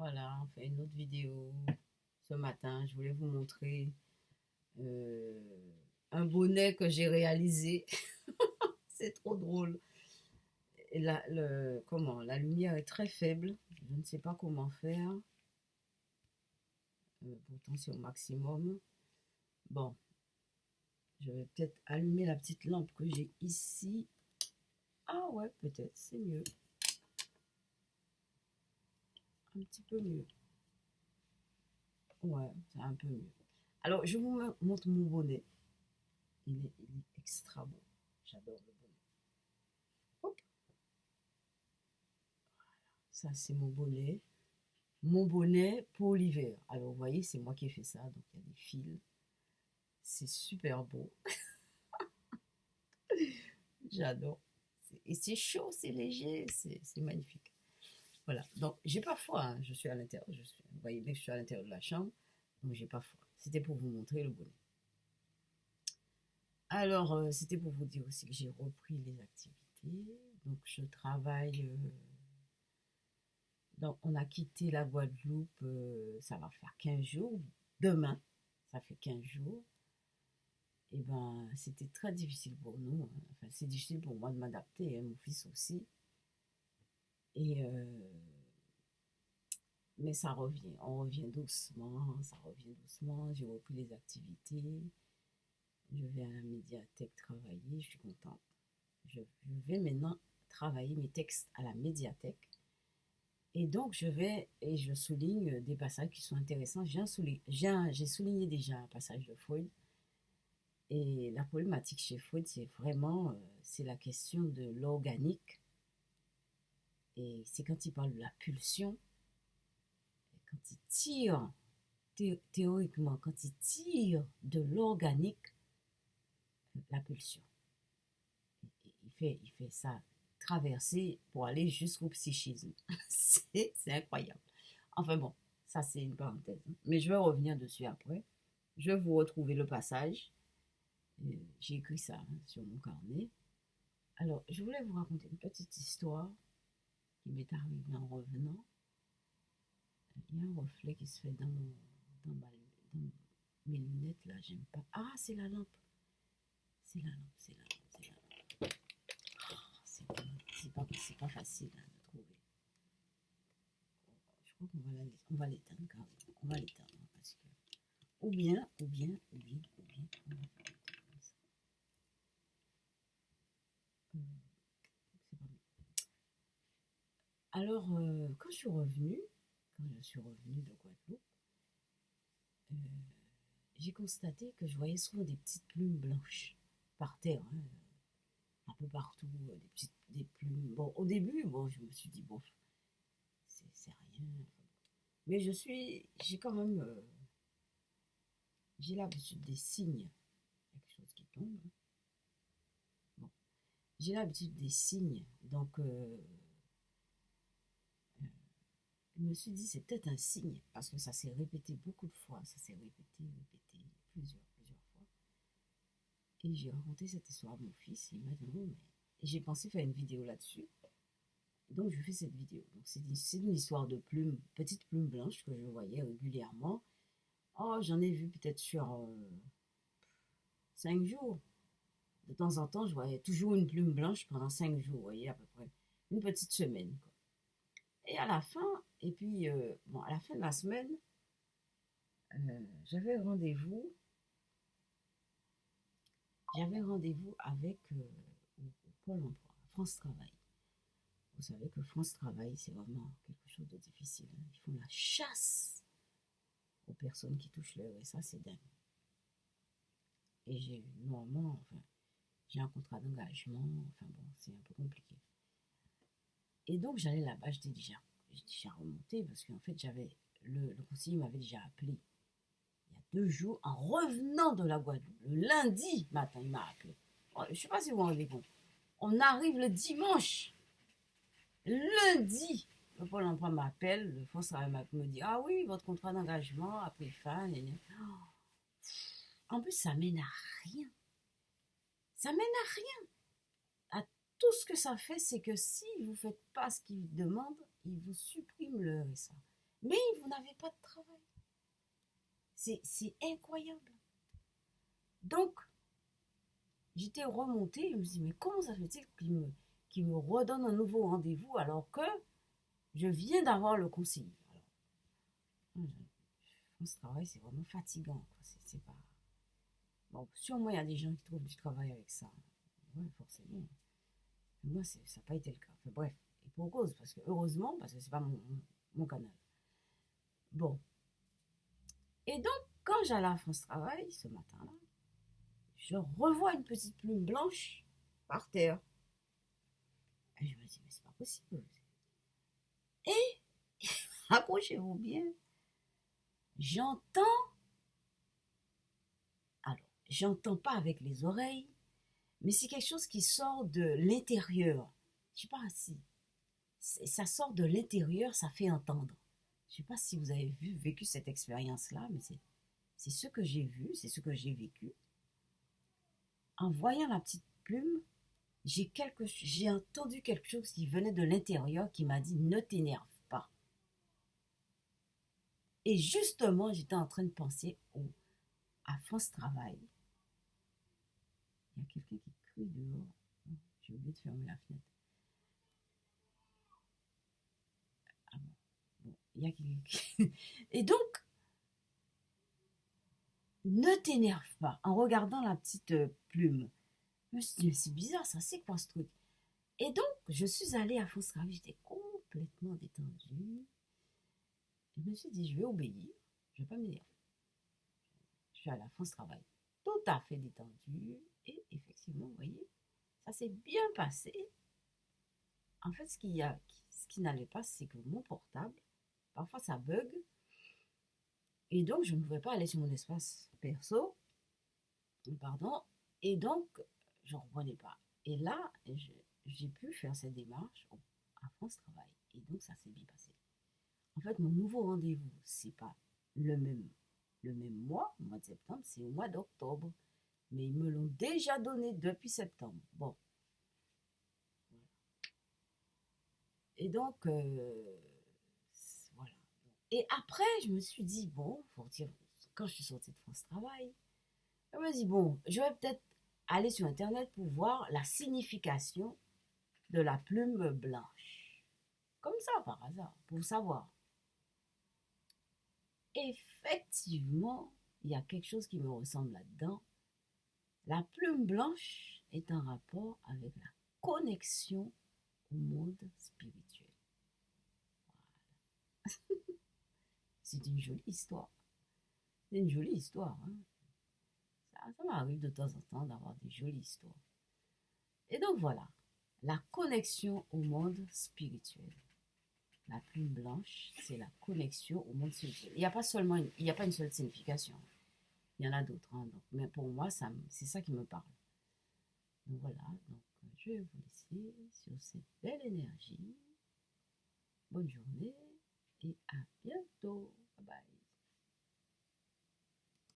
Voilà, on fait une autre vidéo. Ce matin, je voulais vous montrer euh, un bonnet que j'ai réalisé. C'est trop drôle. Et la lumière est très faible. Je ne sais pas comment faire. Pourtant, c'est au maximum. Bon, je vais peut-être allumer la petite lampe que j'ai ici. Ah ouais, peut-être, c'est mieux. Un petit peu mieux. Ouais, c'est un peu mieux. Alors, je vous montre mon bonnet. Il est extra beau. J'adore le bonnet. Hop, ça, c'est mon bonnet. Mon bonnet pour l'hiver. Alors, vous voyez, c'est moi qui ai fait ça. Donc, il y a des fils. C'est super beau. J'adore. Et c'est chaud, c'est léger, c'est magnifique. Voilà. Donc, j'ai pas froid, hein. Je suis à l'intérieur. Vous voyez bien que je suis à l'intérieur de la chambre. Donc, j'ai pas froid. C'était pour vous montrer le bonnet. Alors, c'était pour vous dire aussi que j'ai repris les activités. Donc, je travaille. Donc, on a quitté la Guadeloupe. Ça va faire 15 jours. Demain, ça fait 15 jours. Et ben, c'était très difficile pour nous, hein. Enfin, c'est difficile pour moi de m'adapter, hein, mon fils aussi. Et mais ça revient, on revient doucement, ça revient doucement. J'ai repris les activités. Je vais à la médiathèque travailler, je suis contente. Je vais maintenant travailler mes textes à la médiathèque. Et donc, je vais et je souligne des passages qui sont intéressants. J'ai souligné déjà un passage de Freud. Et la problématique chez Freud, c'est vraiment c'est la question de l'organique. Et c'est quand il parle de la pulsion, quand il tire, théoriquement, quand il tire de l'organique, la pulsion. Il fait ça traverser pour aller jusqu'au psychisme. C'est incroyable. Enfin bon, ça c'est une parenthèse, hein. Mais je vais revenir dessus après. Je vais vous retrouver le passage. J'ai écrit ça, hein, sur mon carnet. Alors, je voulais vous raconter une petite histoire qui m'est arrivée en revenant. Il y a un reflet qui se fait dans mes lunettes là, j'aime pas. Ah, c'est la lampe. C'est la lampe, c'est la lampe, c'est la lampe. Oh, c'est pas facile, hein, de trouver. Je crois qu'on va l'éteindre quand même. On va l'éteindre, hein, parce que. Ou bien, on va faire comme ça. C'est pas mieux. Alors, quand je suis revenue de Guadeloupe, euh, j'ai constaté que je voyais souvent des petites plumes blanches par terre, hein, un peu partout, des plumes. Bon, au début, bon, je me suis dit, bon, c'est rien. Mais j'ai quand même, j'ai l'habitude des signes. Quelque chose qui tombe, hein. Bon, j'ai l'habitude des signes. Donc, je me suis dit, c'est peut-être un signe, parce que ça s'est répété beaucoup de fois. Ça s'est répété plusieurs fois. Et j'ai raconté cette histoire à mon fils, et il m'a dit, non, mais. Et j'ai pensé faire une vidéo là-dessus. Donc, je fais cette vidéo. Donc, c'est une histoire de plumes, petites plumes blanches que je voyais régulièrement. Oh, j'en ai vu peut-être sur 5 jours. De temps en temps, je voyais toujours une plume blanche pendant 5 jours, vous voyez, à peu près. Une petite semaine, quoi. Et à la fin, et puis, bon, à la fin de la semaine, j'avais rendez-vous. J'avais rendez-vous avec au Pôle emploi, France Travail. Vous savez que France Travail, c'est vraiment quelque chose de difficile, hein. Ils font la chasse aux personnes qui touchent l'heure, et ça, c'est dingue. Et normalement, enfin, j'ai un contrat d'engagement, enfin bon, c'est un peu compliqué. Et donc, j'allais là-bas, j'ai déjà remonté, parce qu'en fait, le conseiller m'avait déjà appelé il y a 2 jours, en revenant de la Guadeloupe. Le lundi matin, il m'a appelé. Oh, je ne sais pas si vous vous rendez compte. On arrive le dimanche. Lundi, le Pôle emploi m'appelle, le fonds travail me dit, ah oui, votre contrat d'engagement a pris fin. En plus, ça mène à rien. Ça mène à rien. À tout ce que ça fait, c'est que si vous ne faites pas ce qu'ils demandent, ils vous suppriment le RSA. Mais vous n'avez pas de travail. C'est incroyable. Donc, j'étais remontée, je me suis dit, mais comment ça fait-il qu'il me redonne un nouveau rendez-vous alors que je viens d'avoir le conseiller. Alors, ce travail, c'est vraiment fatigant. C'est pas... Bon, sûrement, il y a des gens qui trouvent du travail avec ça. Oui, forcément. Moi, ça n'a pas été le cas. Enfin, bref, et pour cause, parce que heureusement, parce que c'est pas mon canal. Bon. Et donc, quand j'allais à France Travail, ce matin-là, je revois une petite plume blanche par terre. Et je me dis, mais c'est pas possible. Et, accrochez-vous bien, j'entends, alors, j'entends pas avec les oreilles, mais c'est quelque chose qui sort de l'intérieur. Je sais pas si ça sort de l'intérieur, ça fait entendre. Je sais pas si vous avez vécu cette expérience-là, mais c'est ce que j'ai vu, c'est ce que j'ai vécu. En voyant la petite plume, j'ai entendu quelque chose qui venait de l'intérieur qui m'a dit ne t'énerve pas. Et justement, j'étais en train de penser à France Travail. Il y a quelqu'un qui crie dehors. J'ai oublié de fermer la fenêtre. Ah bon, il y a quelqu'un. Et donc, ne t'énerve pas en regardant la petite plume. Je me suis dit, mais c'est bizarre, ça, c'est quoi ce truc? Et donc, je suis allée à France Travail, j'étais complètement détendue. Je me suis dit, je vais obéir, je ne vais pas m'énerver. Je suis allée à France Travail, tout à fait détendue. Et effectivement, vous voyez, ça s'est bien passé. En fait, ce qui n'allait pas, c'est que mon portable, parfois ça bug. Et donc, je ne pouvais pas aller sur mon espace perso. Pardon. Et donc, je ne reprenais pas. Et là, j'ai pu faire cette démarche à France Travail. Et donc, ça s'est bien passé. En fait, mon nouveau rendez-vous, c'est pas le même mois, au mois de septembre, c'est au mois d'octobre. Mais ils me l'ont déjà donné depuis septembre. Bon. Et donc, voilà. Et après, je me suis dit, bon, faut dire, quand je suis sortie de France Travail, je me dis, bon, je vais peut-être aller sur Internet pour voir la signification de la plume blanche. Comme ça, par hasard, pour savoir. Effectivement, il y a quelque chose qui me ressemble là-dedans. La plume blanche est en rapport avec la connexion au monde spirituel. C'est une jolie histoire. C'est une jolie histoire. Hein? Ça m'arrive de temps en temps d'avoir des jolies histoires. Et donc voilà, la connexion au monde spirituel. La plume blanche, c'est la connexion au monde spirituel. Il n'y a pas seulement, il n'y a pas une seule signification. Il y en a d'autres. Hein, donc, mais pour moi, c'est ça qui me parle. Donc voilà, donc je vais vous laisser sur cette belle énergie. Bonne journée et à bientôt. Bye bye.